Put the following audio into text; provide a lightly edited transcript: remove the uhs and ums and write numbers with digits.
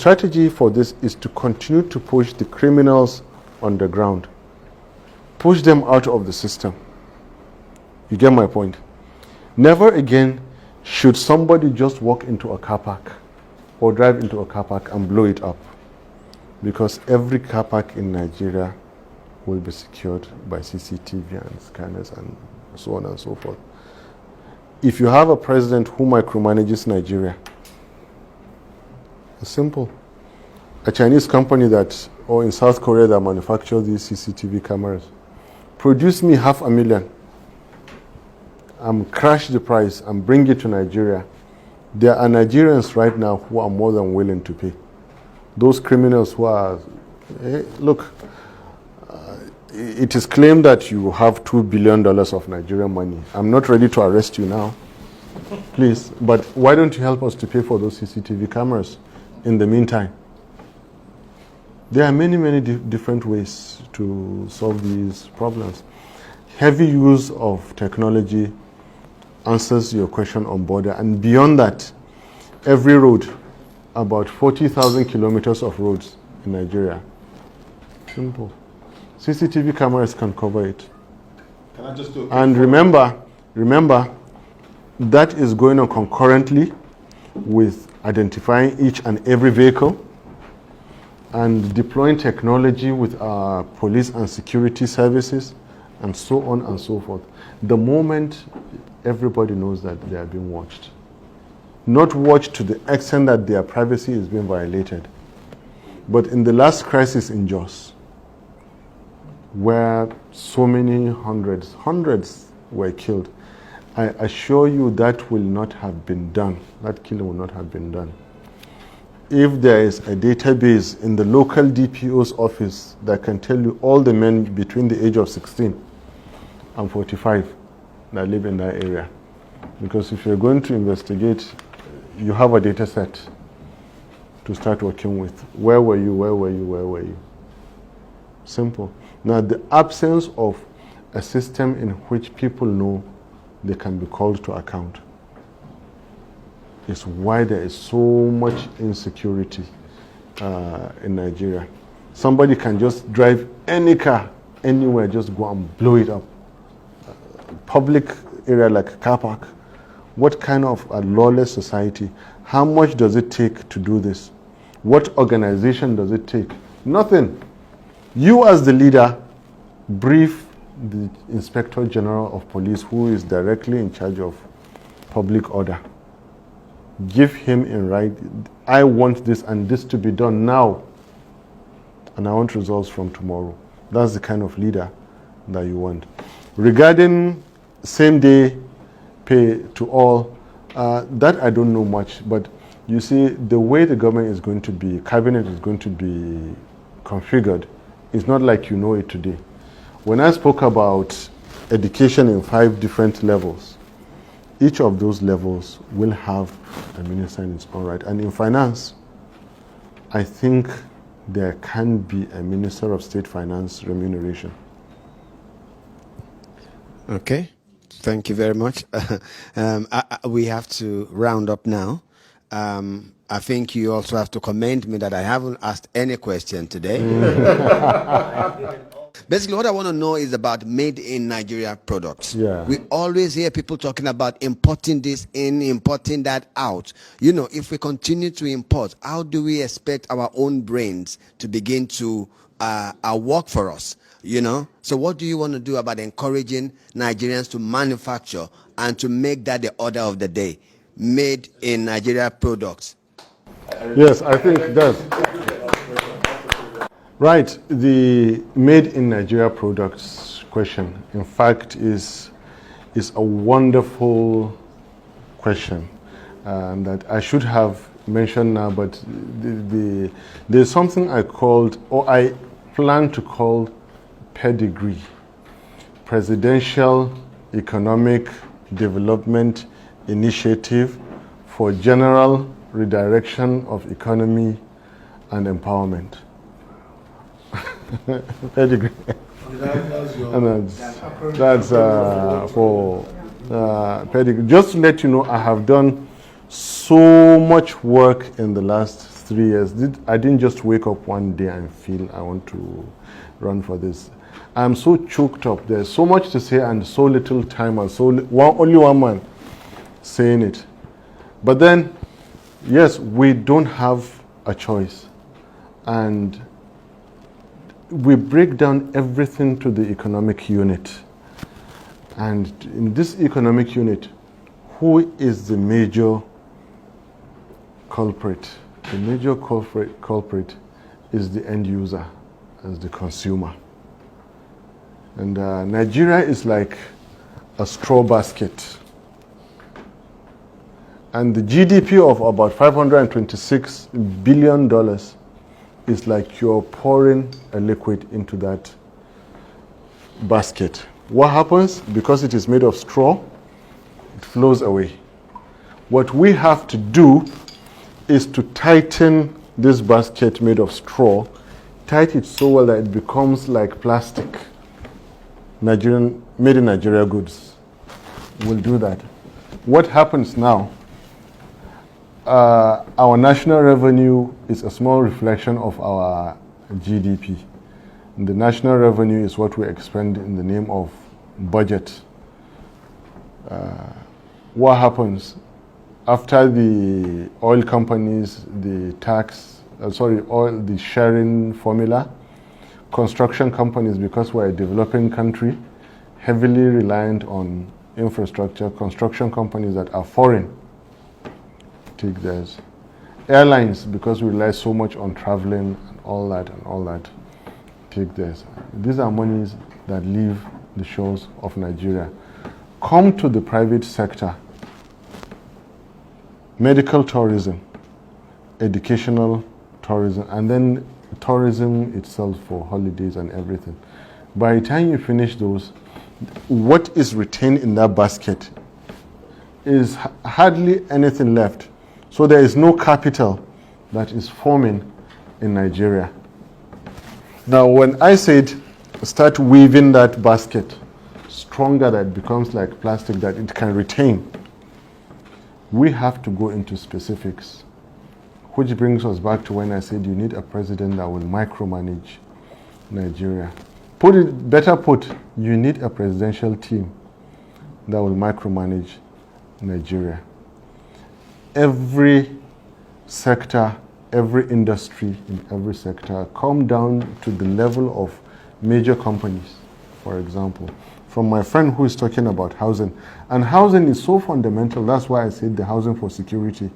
strategy for this is to continue to push the criminals on the ground. Push them out of the system. You get my point? Never again should somebody just walk into a car park or drive into a car park and blow it up, because every car park in Nigeria will be secured by CCTV and scanners and so on and so forth. If you have a president who micromanages Nigeria, it's simple. A Chinese company that, or in South Korea that manufactures these CCTV cameras, produce me 500,000, crash the price and bring it to Nigeria. There are Nigerians right now who are more than willing to pay. Those criminals who are, look, it is claimed that you have $2 billion of Nigerian money. I'm not ready to arrest you now, please, but why don't you help us to pay for those CCTV cameras in the meantime? There are many, many different ways to solve these problems. Heavy use of technology answers your question on border, and beyond that, every road, about 40,000 kilometers of roads in Nigeria. Simple. CCTV cameras can cover it. Can I just do and remember, that is going on concurrently with identifying each and every vehicle and deploying technology with our police and security services and so on and so forth. The moment everybody knows that they are being watched. Not watched to the extent that their privacy is being violated. But in the last crisis in Jos, where so many hundreds were killed, I assure you that will not have been done. That killing will not have been done if there is a database in the local DPO's office that can tell you all the men between the age of 16 and 45 that live in that area. Because if you're going to investigate, you have a data set to start working with. Where were you? Where were you? Where were you? Simple. Now, the absence of a system in which people know they can be called to account is why there is so much insecurity in Nigeria. Somebody can just drive any car anywhere, just go and blow it up. Public area like a car park. What kind of a lawless society? How much does it take to do this? What organization does it take? Nothing. You as the leader brief the Inspector General of Police, who is directly in charge of public order. Give him in writing, I want this and this to be done now, and I want results from tomorrow. That's the kind of leader that you want. Regarding same-day pay to all, that I don't know much, but you see, the way the government is going to be, cabinet is going to be configured, it's not like you know it today. When I spoke about education in 5 different levels, each of those levels will have a minister in its own right. And in finance, I think there can be a Minister of State Finance remuneration. Okay, thank you very much. We have to round up now. I think you also have to commend me that I haven't asked any question today. Basically, what I want to know is about made in Nigeria products. Yeah. We always hear people talking about importing this in, importing that out. You know, if we continue to import, how do we expect our own brains to begin to work for us? You know, so what do you want to do about encouraging Nigerians to manufacture and to make that the order of the day? Made in Nigeria products. Yes, I think that's right. The made in Nigeria products question, in fact, is a wonderful question that I should have mentioned now, but there's something I called, or I plan to call, pedigree, Presidential Economic Development Initiative for General Redirection of Economy and Empowerment. Pedigree. And that's for pedigree. Just to let you know, I have done so much work in the last 3 years, I didn't just wake up one day and feel I want to run for this. I'm so choked up. There's so much to say and so little time, and only one man saying it. But then, yes, we don't have a choice. And we break down everything to the economic unit. And in this economic unit, who is the major culprit? The major culprit is the end user, as the consumer. And Nigeria is like a straw basket. And the GDP of about $526 billion is like you're pouring a liquid into that basket. What happens? Because it is made of straw, it flows away. What we have to do is to tighten this basket made of straw, tighten it so well that it becomes like plastic. Made in Nigeria goods will do that. What happens now? Our national revenue is a small reflection of our GDP. The national revenue is what we expend in the name of budget. What happens? After the oil companies, the the sharing formula, construction companies, because we're a developing country, heavily reliant on infrastructure, construction companies that are foreign take theirs. Airlines, because we rely so much on traveling and all that, take theirs. These are monies that leave the shores of Nigeria. Come to the private sector. Medical tourism, educational tourism, and then tourism itself for holidays and everything. By the time you finish those, what is retained in that basket is hardly anything left. So there is no capital that is forming in Nigeria. Now, when I said start weaving that basket stronger, that it becomes like plastic that it can retain, we have to go into specifics, which brings us back to when I said you need a president that will micromanage Nigeria. Better put, you need a presidential team that will micromanage Nigeria. Every sector, every industry in every sector come down to the level of major companies, for example. From my friend who is talking about housing. And housing is so fundamental, that's why I said the housing for security.